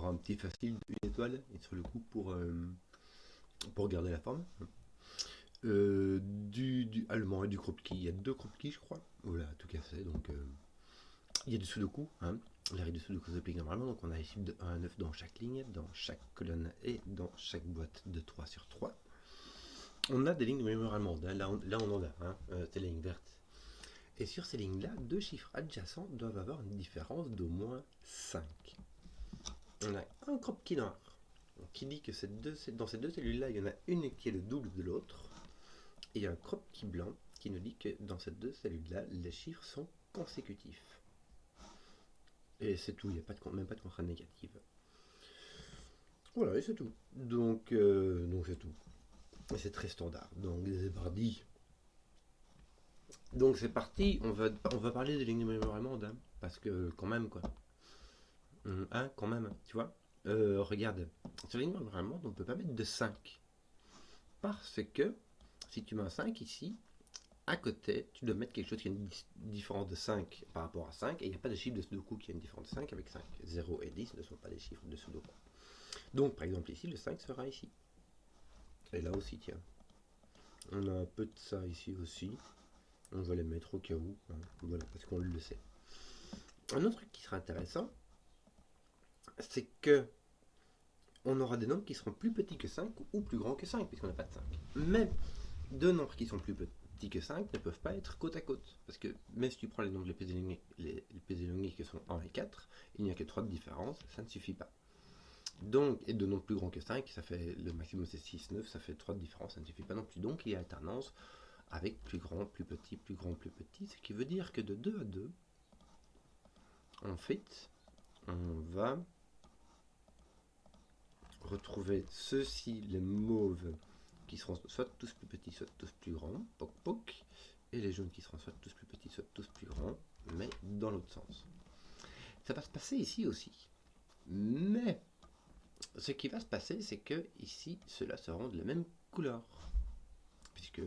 un petit facile, une étoile, et sur le coup pour garder la forme. Du allemand et du Kropki. Il y a deux Kropki, je crois. Voilà, tout cassé. Donc, il y a du Sudoku. Hein. Les règles du Sudoku s'appliquent normalement. Donc, on a les chiffres de 1 à 9 dans chaque ligne, dans chaque colonne et dans chaque boîte de 3 sur 3. On a des lignes de mémoire allemande. Hein. Là, on en a. Hein. C'est les lignes vertes. Et sur ces lignes-là, deux chiffres adjacents doivent avoir une différence d'au moins 5. On a un Kropki noir qui dit que dans ces deux cellules-là, il y en a une qui est le double de l'autre. Et un Kropki blanc qui nous dit que dans ces deux cellules-là, les chiffres sont consécutifs. Et c'est tout, il n'y a même pas de contrainte négative. Voilà, et c'est tout. Donc c'est tout. Et c'est très standard. Donc c'est parti. Donc c'est parti, on va parler des lignes de mémoire allemande, hein, parce que quand même quoi. Hein, quand même, tu vois. Regarde, sur les lignes de mémoire allemande, on ne peut pas mettre de 5. Parce que si tu mets un 5 ici, à côté, tu dois mettre quelque chose qui a une différence de 5 par rapport à 5, et il n'y a pas de chiffre de Sudoku qui a une différence de 5 avec 5. 0 et 10 ne sont pas des chiffres de Sudoku. Donc, par exemple, ici, le 5 sera ici. Et là aussi, tiens. On a un peu de ça ici aussi. On va les mettre au cas où. Hein. Voilà, parce qu'on le sait. Un autre truc qui sera intéressant, c'est que on aura des nombres qui seront plus petits que 5 ou plus grands que 5, puisqu'on n'a pas de 5. Mais deux nombres qui sont plus petits que 5 ne peuvent pas être côte à côte. Parce que même si tu prends les nombres les plus éloignés qui sont 1 et 4, il n'y a que 3 de différence, ça ne suffit pas. Donc, et deux nombres plus grands que 5, ça fait le maximum c'est 6, 9, ça fait 3 de différence, ça ne suffit pas non plus. Donc il y a alternance avec plus grand, plus petit, plus grand, plus petit, ce qui veut dire que de 2 à 2, en fait, on va retrouver ceux-ci, les mauves, qui seront soit tous plus petits, soit tous plus grands, poc poc, et les jaunes qui seront soit tous plus petits, soit tous plus grands, mais dans l'autre sens. Ça va se passer ici aussi. Mais ce qui va se passer, c'est que ici, ceux-là seront de la même couleur. Puisque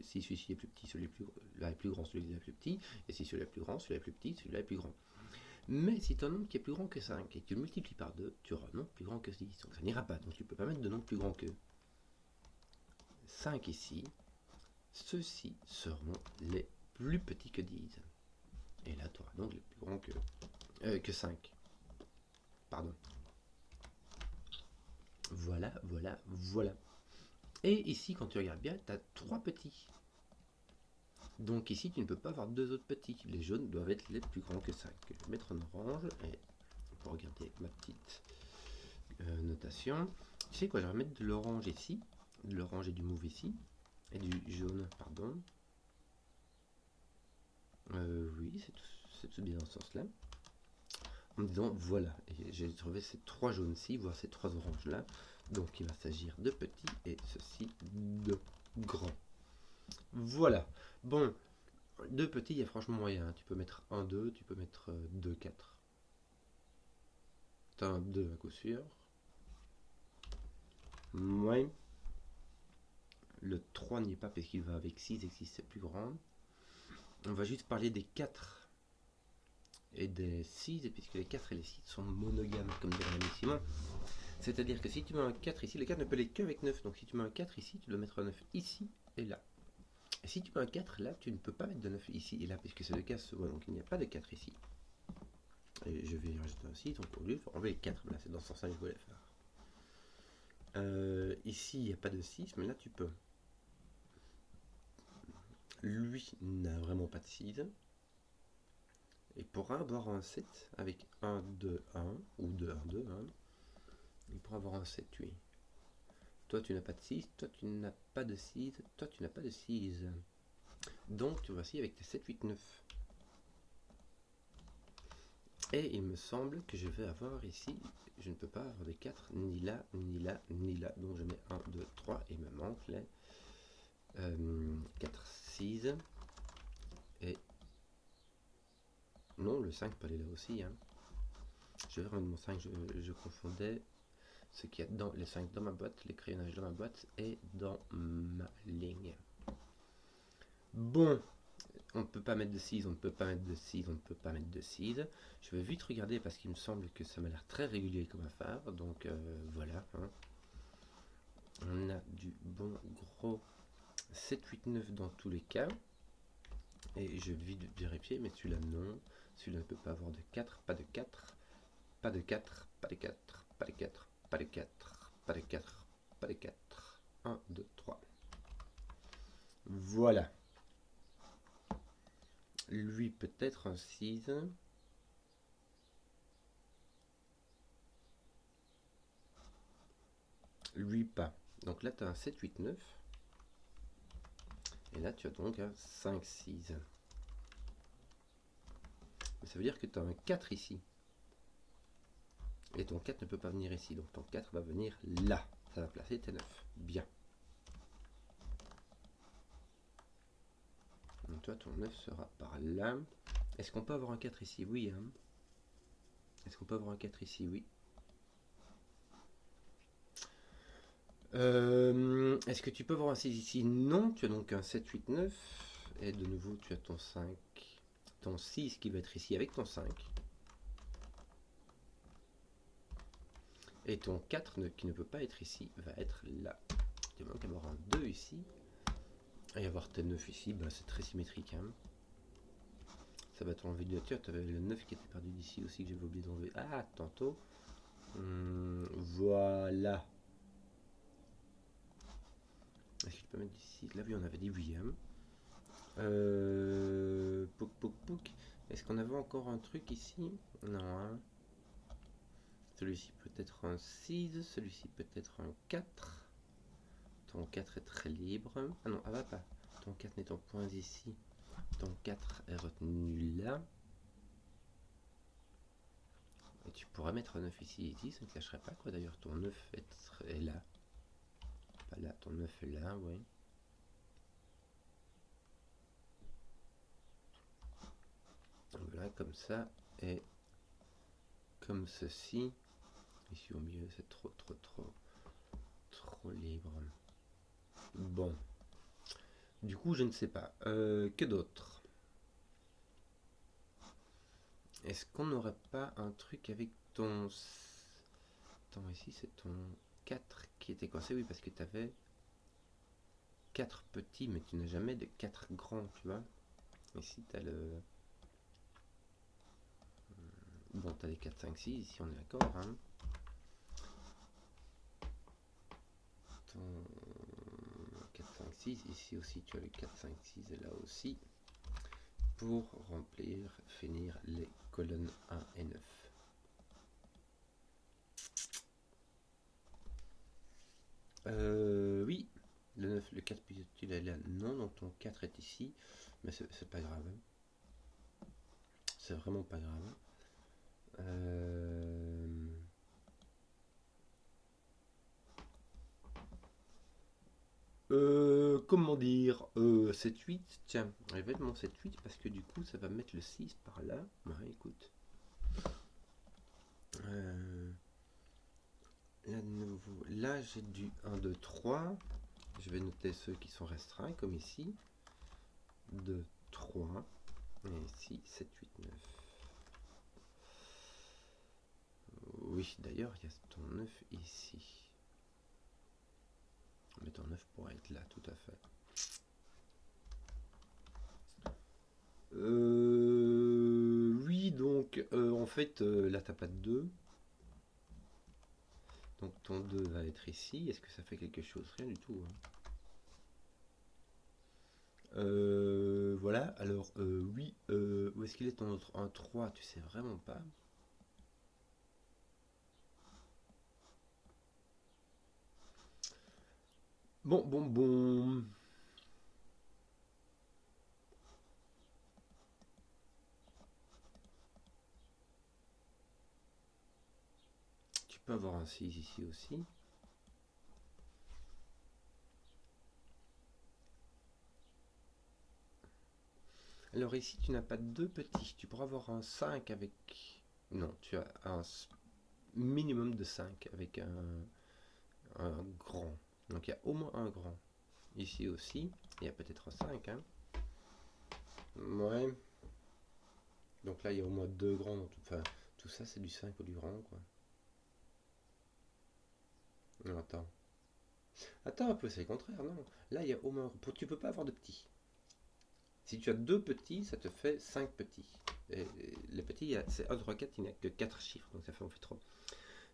si celui-ci est plus petit, celui-là est plus grand, celui-là est plus petit, et si celui-là est plus grand, celui-là est plus petit, celui-là est plus grand. Mais si tu as un nombre qui est plus grand que 5 et que tu le multiplies par 2, tu auras un nombre plus grand que 10. Donc ça n'ira pas. Donc tu ne peux pas mettre de nombre plus grand que 5 ici. Ceux-ci seront les plus petits que 10. Et là, tu auras donc les plus grands que 5. Pardon. Voilà, voilà, voilà. Et ici, quand tu regardes bien, tu as 3 petits. Donc ici, tu ne peux pas avoir deux autres petits. Les jaunes doivent être les plus grands que 5. Je vais mettre en orange et pour regarder ma petite notation. Tu sais quoi, je vais mettre de l'orange ici, de l'orange et du mauve ici, et du jaune, pardon. Oui, c'est tout bien dans ce sens-là. En me disant, voilà, et j'ai trouvé ces 3 jaunes-ci, voire ces 3 oranges-là. Donc il va s'agir de petits et ceci de grands. Voilà. Bon, de petits, il y a franchement moyen. Tu peux mettre 1, 2, tu peux mettre 2, 4. T'as un 2 à coup sûr. Ouais. Le 3 n'y est pas parce qu'il va avec 6 et 6 c'est plus grand. On va juste parler des 4 et des 6, puisque les 4 et les 6 sont monogames, comme dirait l'ami Simon. C'est-à-dire que si tu mets un 4 ici, le 4 ne peut aller qu'avec 9. Donc si tu mets un 4 ici, tu dois mettre un 9 ici et là. Et si tu mets un 4 là, tu ne peux pas mettre de 9 ici et là, puisque c'est le cas se voit. Donc il n'y a pas de 4 ici. Et je vais rajouter un 6, donc au lieu, il faut enlever les 4. Là, c'est dans ce sens-là que je voulais faire. Ici, il n'y a pas de 6, mais là, tu peux. Lui n'a vraiment pas de 6. Et pour avoir un 7 avec 1, 2, 1, ou 2, 1, 2, 1, il pourra avoir un 7, oui. Toi, tu n'as pas de 6, toi, tu n'as pas de 6, toi, tu n'as pas de 6. Donc, tu vas essayer avec tes 7, 8, 9. Et il me semble que je vais avoir ici, je ne peux pas avoir des 4, ni là, ni là, ni là. Donc, je mets 1, 2, 3, et il me manque les 4, 6. Et non, le 5 peut aller là aussi. Hein. Je vais remettre mon 5, je confondais ce qu'il y a dans les 5 dans ma boîte, les crayonnages dans ma boîte et dans ma ligne. Bon, On ne peut pas mettre de 6, on ne peut pas mettre de 6, on ne peut pas mettre de 6. Je vais vite regarder parce qu'il me semble que ça m'a l'air très régulier comme affaire. Donc voilà. Hein. On a du bon gros 7, 8, 9 dans tous les cas. Et je vais vite vérifier, mais celui-là non. Celui-là ne peut pas avoir de 4, pas de 4, pas de 4, pas de 4, pas de 4, pas de 4, pas de 4, pas de 4. 1, 2, 3. Voilà. Lui peut-être un 6. Lui pas. Donc là tu as un 7, 8, 9. Et là tu as donc un 5, 6. Mais ça veut dire que tu as un 4 ici. Et ton 4 ne peut pas venir ici. Donc ton 4 va venir là. Ça va placer tes 9. Bien. Donc toi ton 9 sera par là. Est-ce qu'on peut avoir un 4 ici? Oui. Hein. Est-ce qu'on peut avoir un 4 ici? Oui. Est-ce que tu peux avoir un 6 ici? Non. Tu as donc un 7, 8, 9. Et de nouveau tu as ton 5. Ton 6 qui va être ici avec ton 5. Et ton 4 qui ne peut pas être ici va être là. Tu vas donc avoir un 2 ici. Et avoir tes 9 ici, bah, c'est très symétrique. Hein. Ça va t'enlever de tu avais le 9 qui était perdu d'ici aussi que j'avais oublié d'enlever. Ah, tantôt. Voilà. Est-ce que je peux mettre d'ici? Là, oui, on avait dit oui. Hein. Pouc, pouc, pouc. Est-ce qu'on avait encore un truc ici? Non. Hein. Celui-ci peut-être un 6. Celui-ci peut-être un 4. Ton 4 est très libre. Ah non, ah va pas. Ton 4 n'est en point ici. Ton 4 est retenu là. Et tu pourrais mettre un 9 ici et ici, ça ne te lâcherait pas quoi. D'ailleurs, ton 9 est là. Pas là, ton 9 est là, oui. Voilà, comme ça. Et comme ceci. Ici au milieu, c'est trop libre. Bon. Du coup, je ne sais pas. Que d'autre? Est-ce qu'on n'aurait pas un truc avec ton... Attends, ici, c'est ton 4 qui était coincé. Oui, parce que tu avais 4 petits, mais tu n'as jamais de 4 grands, tu vois. Ici, tu as le... Bon, tu as les 4, 5, 6, ici, on est d'accord. Hein. Ton 4, 5, 6, ici aussi, tu as le 4, 5, 6, et là aussi. Pour remplir, finir les colonnes 1 et 9. Oui, le 9, le 4 il est là. Non, donc ton 4 est ici. Mais c'est pas grave. C'est vraiment pas grave. Comment dire 7-8. Tiens, je vais mettre mon 7-8 parce que du coup, ça va mettre le 6 par là. Ouais, écoute. Là, de nouveau, là j'ai du 1, 2, 3. Je vais noter ceux qui sont restreints, comme ici. 2, 3. Et ici, 7, 8, 9. Oui, d'ailleurs, il y a ton 9 ici. Mais ton 9 pourrait être là, tout à fait. Oui, donc, en fait, là, t'as pas de 2. Donc, ton 2 va être ici. Est-ce que ça fait quelque chose? Rien du tout. Hein. Voilà, alors, oui. Où est-ce qu'il est ton autre 1, 3? Tu sais vraiment pas. Bon. Tu peux avoir un 6 ici aussi. Alors ici, tu n'as pas deux petits. Tu pourras avoir un 5 avec... Non, tu as un minimum de 5 avec un grand. Donc il y a au moins un grand. Ici aussi, il y a peut-être un 5. Hein. Ouais. Donc là, il y a au moins deux grands. Enfin, tout ça, c'est du 5 ou du grand, quoi. Non, attends. Attends un peu, c'est le contraire, non. Là, il y a au moins... Tu peux pas avoir de petits. Si tu as deux petits, ça te fait 5 petits. Et les petits, c'est 1, 3, 4, il n'y a que 4 chiffres, donc ça fait en fait 3.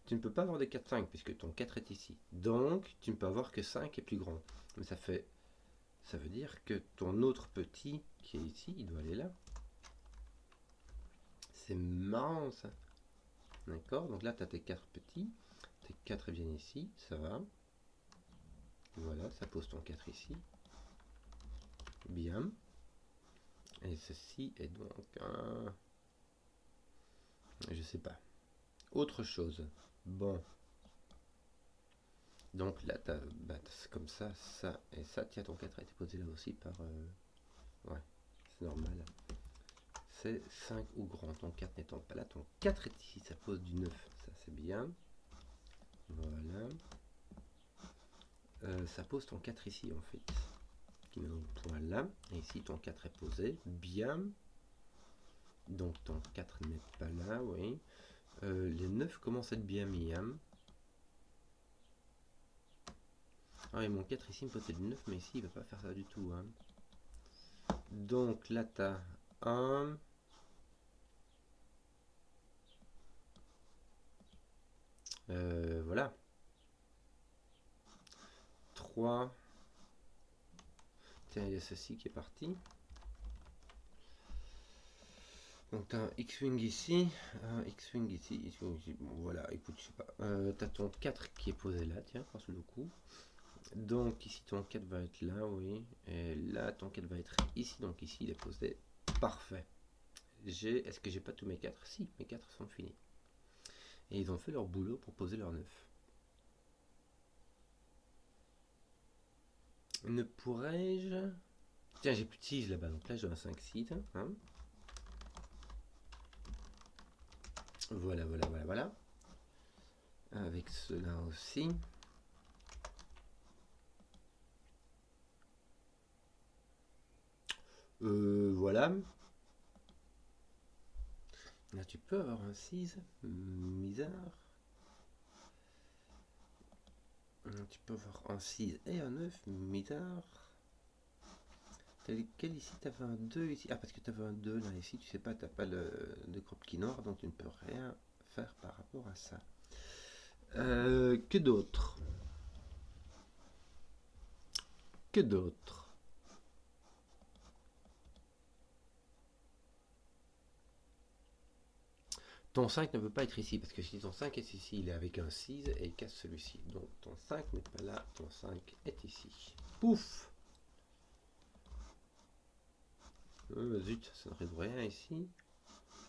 Tu ne peux pas avoir de 4, 5, puisque ton 4 est ici. Donc, tu ne peux avoir que 5 est plus grand. Mais ça veut dire que ton autre petit, qui est ici, il doit aller là. C'est marrant, ça. D'accord. Donc là, tu as tes 4 petits. Tes 4 viennent ici, ça va. Voilà, ça pose ton 4 ici. Bien. Et ceci est donc un... Je sais pas. Autre chose. Bon. Donc là, c'est comme ça, ça et ça. Tiens, ton 4 a été posé là aussi par... Ouais, c'est normal. C'est 5 ou grand. Ton 4 n'étant pas là. Ton 4 est ici, ça pose du 9. Ça, c'est bien. Voilà. Ça pose ton 4 ici, en fait. Qui met au point là. Et ici, ton 4 est posé. Bien. Donc, ton 4 n'est pas là, oui. Les 9 commencent à être bien mis, hein. Ah, et mon 4 ici me posait du 9, mais ici, il va pas faire ça du tout, hein. Donc, là, tu as 1... voilà. 3. Tiens, il y a ceci qui est parti. Donc tu as un X-Wing ici, un X-Wing ici, X-Wing ici. Bon, voilà, écoute, je sais pas. Tu as ton 4 qui est posé là, tiens, parce le coup. Donc ici ton 4 va être là, oui. Et là ton 4 va être ici, donc ici il est posé. Parfait. Est-ce que j'ai pas tous mes 4? Si, mes 4 sont finis. Et ils ont fait leur boulot pour poser leur 9. Ne pourrais-je... Tiens, j'ai plus de 6 là-bas, donc là j'ai un 5-6. Hein. Voilà, voilà, voilà, voilà. Avec cela aussi. Voilà. Là, tu peux avoir un 6. Misère. Tu peux avoir un 6 et un 9. Misère. Quel ici? T'avais un 2 ici. Ah, parce que t'avais un 2 là. Ici, tu sais pas, t'as pas de Kropki Nord, donc tu ne peux rien faire par rapport à ça. Que d'autre? Que d'autre? Ton 5 ne peut pas être ici, parce que si ton 5 est ici, il est avec un 6 et il casse celui-ci. Donc ton 5 n'est pas là, ton 5 est ici. Pouf! Zut, ça ne résout rien ici.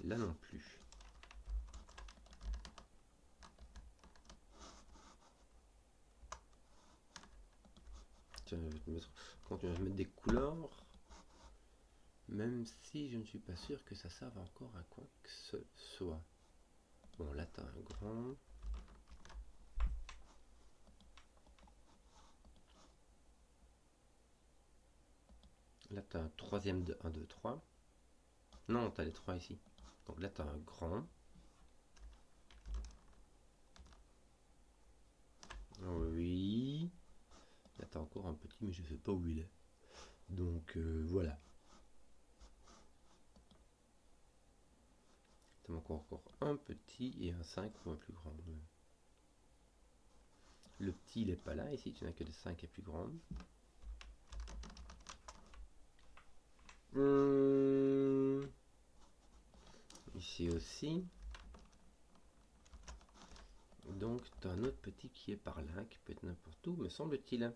Là non plus. Tiens, je vais te mettre, quand tu vas mettre des couleurs, même si je ne suis pas sûr que ça serve encore à quoi que ce soit. Bon, là, tu as un grand. Là, tu as un troisième de 1, 2, 3. Non, tu as les 3 ici. Donc là, tu as un grand. Oui. Là, tu as encore un petit, mais je ne sais pas où il est. Donc, voilà. Tu as encore un petit et un 5 ou un plus grand. Le petit, il n'est pas là. Ici, tu n'as que des 5 et plus grands. Ici aussi. Donc, tu as un autre petit qui est par là, qui peut être n'importe où, me semble-t-il.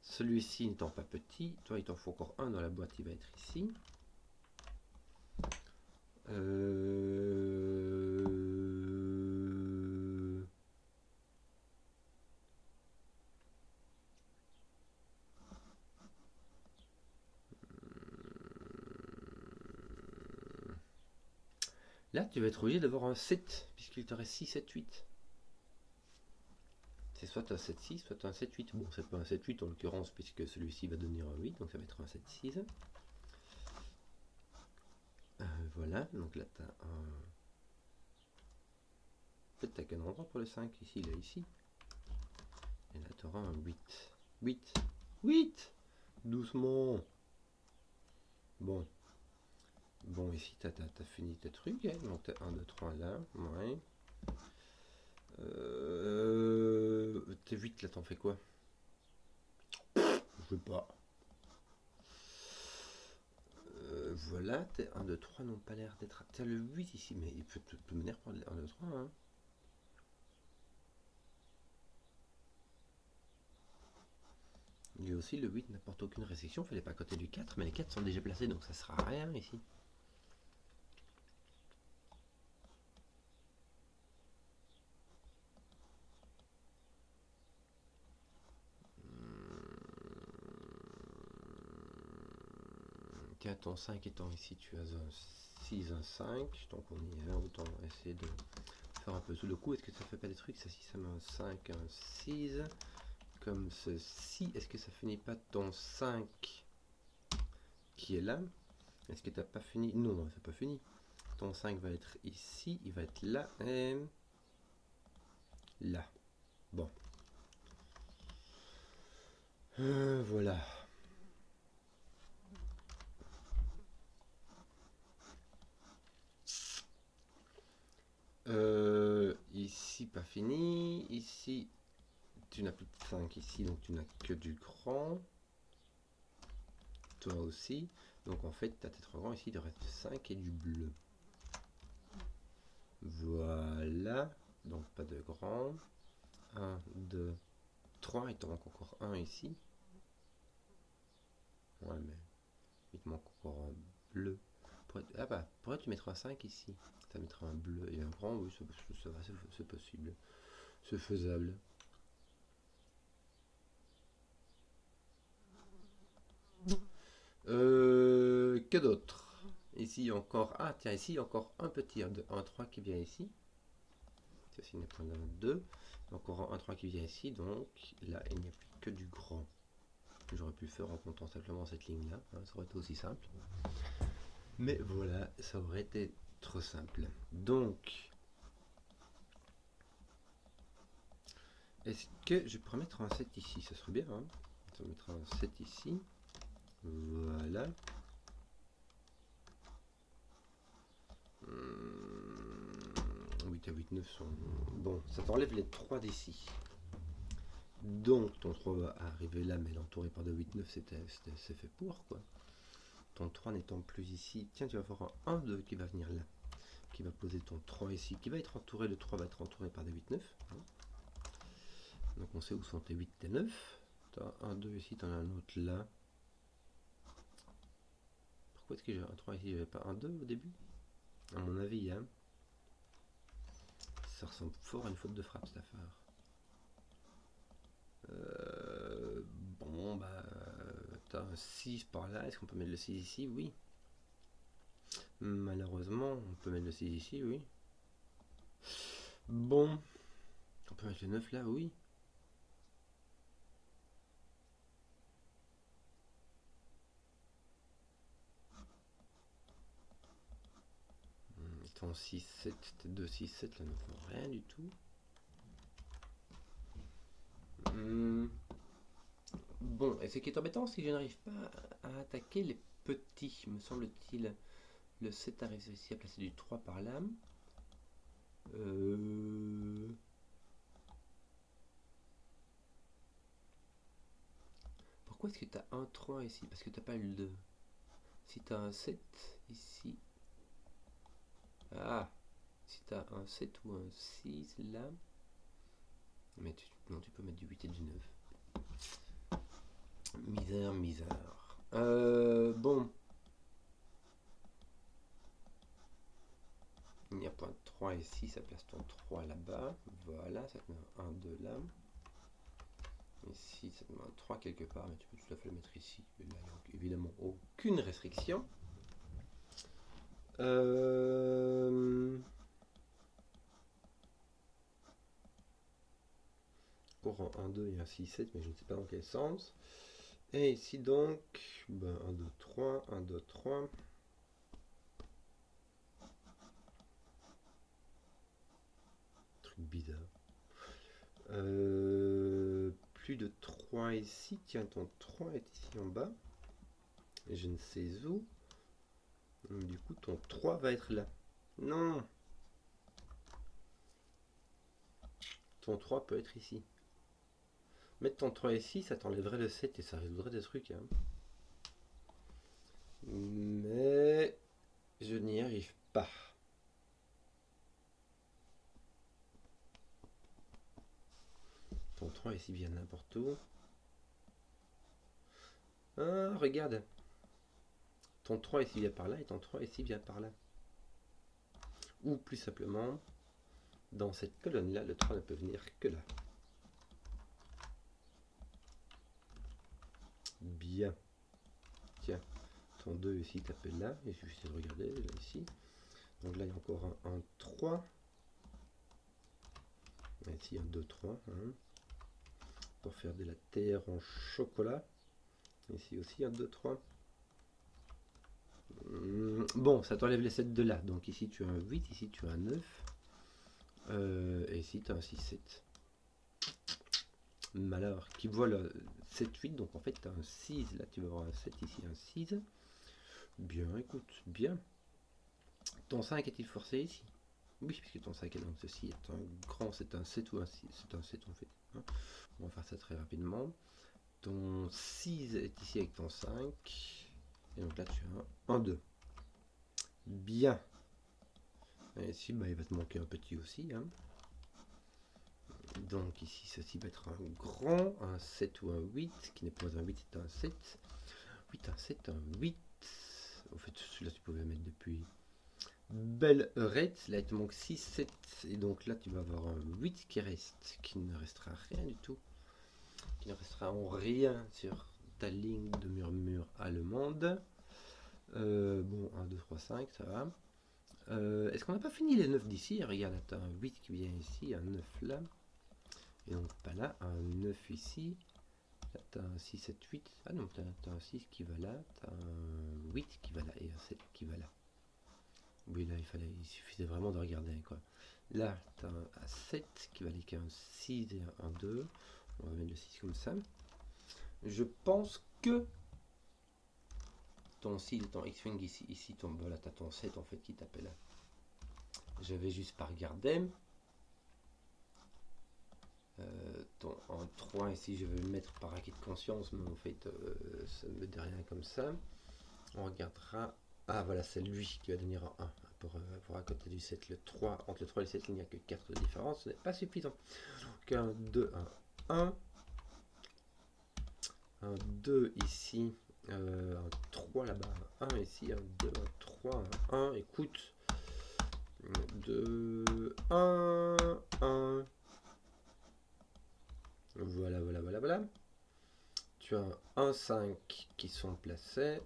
Celui-ci n'étant pas petit, toi il t'en faut encore un dans la boîte, il va être ici. Là, tu vas être obligé d'avoir un 7, puisqu'il te reste 6, 7, 8. C'est soit un 7-6, soit un 7-8. Bon, c'est pas un 7-8 en l'occurrence, puisque celui-ci va devenir un 8, donc ça va être un 7-6. Voilà, donc là tu as un. Peut-être t'as qu'un endroit pour le 5, ici, là, ici. Et là tu auras un 8. 8 8 Doucement. Bon. Bon, ici t'as fini tes trucs, hein. Donc t'as 1, 2, 3 là. Ouais. T'es 8 là, t'en fais quoi? Je sais pas. Voilà, t'es 1, 2, 3 n'ont pas l'air d'être. T'as le 8 ici, mais il peut te mener par le 1, 2, 3, hein. Lui aussi, le 8 n'apporte aucune restriction, fallait pas à côté du 4, mais les 4 sont déjà placés, donc ça sera rien ici. Tiens, ton 5 étant ici, tu as un 6, un 5, donc on y est, autant essayer de faire un peu sous le coup. Est-ce que ça fait pas des trucs? Ça, si ça met un 5, un 6, comme ceci, est-ce que ça finit pas ton 5 qui est là? Est-ce que t'as pas fini? Non, non, c'est pas fini. Ton 5 va être ici, il va être là et là. Bon. Voilà. Ici, pas fini. Ici, tu n'as plus de 5 ici, donc tu n'as que du grand. Toi aussi. Donc en fait, tu as tes 3 grands ici, il te reste 5 et du bleu. Voilà. Donc pas de grand. 1, 2, 3. Il te manque encore un ici. Ouais, mais il te manque encore un bleu. Ah bah, pourquoi tu mettras 5 ici? Ça mettra un bleu et un grand, oui, ça va, c'est possible. C'est faisable. Que d'autre? Ici encore. Ah tiens, ici encore un petit 1, 3 qui vient ici. Ceci n'est pas 2. Encore un 3 qui vient ici, donc là il n'y a plus que du grand. J'aurais pu le faire en comptant simplement cette ligne là, hein, ça aurait été aussi simple. Mais voilà, ça aurait été trop simple. Donc, est-ce que je pourrais mettre un 7 ici? Ça serait bien, hein. Ça mettra un 7 ici. Voilà. 8 à 8, 9 sont... Bon, ça t'enlève les 3 d'ici. Donc ton 3 va arriver là, mais l'entourer par de 8, 9, c'est fait pour, quoi. Ton 3 n'étant plus ici. Tiens, tu vas avoir un 1, 2 qui va venir là. Qui va poser ton 3 ici. Qui va être entouré, le 3 va être entouré par des 8, 9. Donc on sait où sont tes 8, tes 9. Tu as un 2 ici, tu en as un autre là. Pourquoi est-ce que j'ai un 3 ici? J'avais pas un 2 au début? À mon avis, hein. Ça ressemble fort à une faute de frappe, cette affaire. Bon, bah, t'as un 6 par là. Est-ce qu'on peut mettre le 6 ici? Oui. Malheureusement, on peut mettre le 6 ici, oui. Bon, on peut mettre le 9 là, oui. Ton 6, 7, 2, 6, 7 là ne font rien du tout. Bon, et ce qui est embêtant, c'est que je n'arrive pas à attaquer les petits, me semble-t-il. Le 7 a réussi à placer du 3 par là. Pourquoi est-ce que tu as un 3 ici? Parce que tu n'as pas le 2. Si tu as un 7 ici. Ah, si tu as un 7 ou un 6 là. Mais non, tu peux mettre du 8 et du 9. Misère, misère. Bon. Il n'y a pas de 3 ici, ça place ton 3 là-bas. Voilà, ça te met un 2 là. Ici, ça te met un 3 quelque part, mais tu peux tout à fait le mettre ici. Là, donc, évidemment, aucune restriction. Pour normalement un 2 et un 6, 7, mais je ne sais pas dans quel sens. Et ici donc, ben, 1, 2, 3, 1, 2, 3. Truc bizarre. Plus de 3 ici, tiens, ton 3 est ici en bas. Et je ne sais où. Du coup, ton 3 va être là. Non! Ton 3 peut être ici. Mettre ton 3 ici, ça t'enlèverait le 7 et ça résoudrait des trucs. Hein. Mais je n'y arrive pas. Ton 3 ici vient n'importe où. Ah, regarde. Ton 3 ici vient par là et ton 3 ici vient par là. Ou plus simplement, dans cette colonne-là, le 3 ne peut venir que là. Bien. Tiens, ton 2 ici t'appelle là. Il suffit de regarder là, ici. Donc là, il y a encore un 3. Ici, un 2, 3. Hein, pour faire de la terre en chocolat. Ici aussi, un 2, 3. Bon, ça t'enlève les 7 de là. Donc ici, tu as un 8. Ici, tu as un 9. Et ici, tu as un 6, 7. Malheur, qui voit le 7, 8. Donc en fait, tu as un 6. Là, tu vas avoir un 7. Ici, un 6. Bien, écoute, bien. Ton 5 est-il forcé ici? Oui, puisque ton 5 est donc ceci est un grand, c'est un 7 ou un 6. C'est un 7 en fait. Hein. On va faire ça très rapidement. Ton 6 est ici avec ton 5. Et donc là, tu as un 2. Bien. Et ici, bah, il va te manquer un petit aussi. Hein. Donc ici, ceci va être un grand, un 7 ou un 8, qui n'est pas un 8, c'est un 7. 8, un 7, un 8. En fait, celui-là, tu pouvais mettre depuis. Belle heurette, là il te manque 6, 7, et donc là tu vas avoir un 8 qui reste, qui ne restera rien du tout, qui ne restera en rien sur ta ligne de murmure allemande. Bon, 1, 2, 3, 5, ça va. Est-ce qu'on n'a pas fini les 9 d'ici? Regarde, tu as un 8 qui vient ici, un 9 là, et donc pas là, un 9 ici, là tu as un 6, 7, 8, ah non, tu as un 6 qui va là, tu as un 8 qui va là, et un 7 qui va là. Oui, là, il suffisait vraiment de regarder, quoi. Là, tu as un 7 qui va aller qu'un 6 et un 2. On va mettre le 6 comme ça. Je pense que ton 6 et ton X-Wing ici tombe. Voilà, tu as ton 7 en fait qui t'appelle là. Je vais juste pas regarder. Ton en 3 ici, je vais le mettre par acquis de conscience, mais en fait, ça ne me dit rien comme ça. On regardera. Ah, voilà, c'est lui qui va devenir un 1. Pour à côté du 7, le 3, entre le 3 et le 7, il n'y a que 4 de différence, ce n'est pas suffisant. Donc un 2, un 1, un 2 ici, un 3 là-bas, un 1 ici, un 2, un 3, un 1, écoute, 2, 1, 1, voilà, voilà, voilà, voilà. Tu as un 1, 5 qui sont placés,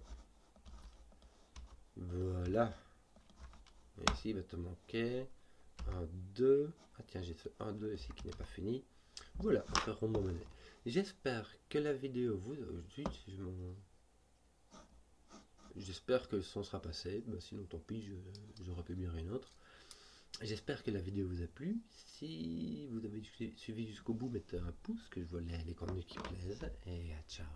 voilà. Et ici, il va te manquer un 2. Ah tiens, j'ai ce 1, 2 ici qui n'est pas fini. Voilà, on fait rond monnaie. J'espère que la vidéo vous... J'espère que le son sera passé. Bah, sinon, tant pis, j'aurais pu bien rien autre. J'espère que la vidéo vous a plu. Si vous avez suivi jusqu'au bout, mettez un pouce, que je vois les contenus qui plaisent. Et ciao.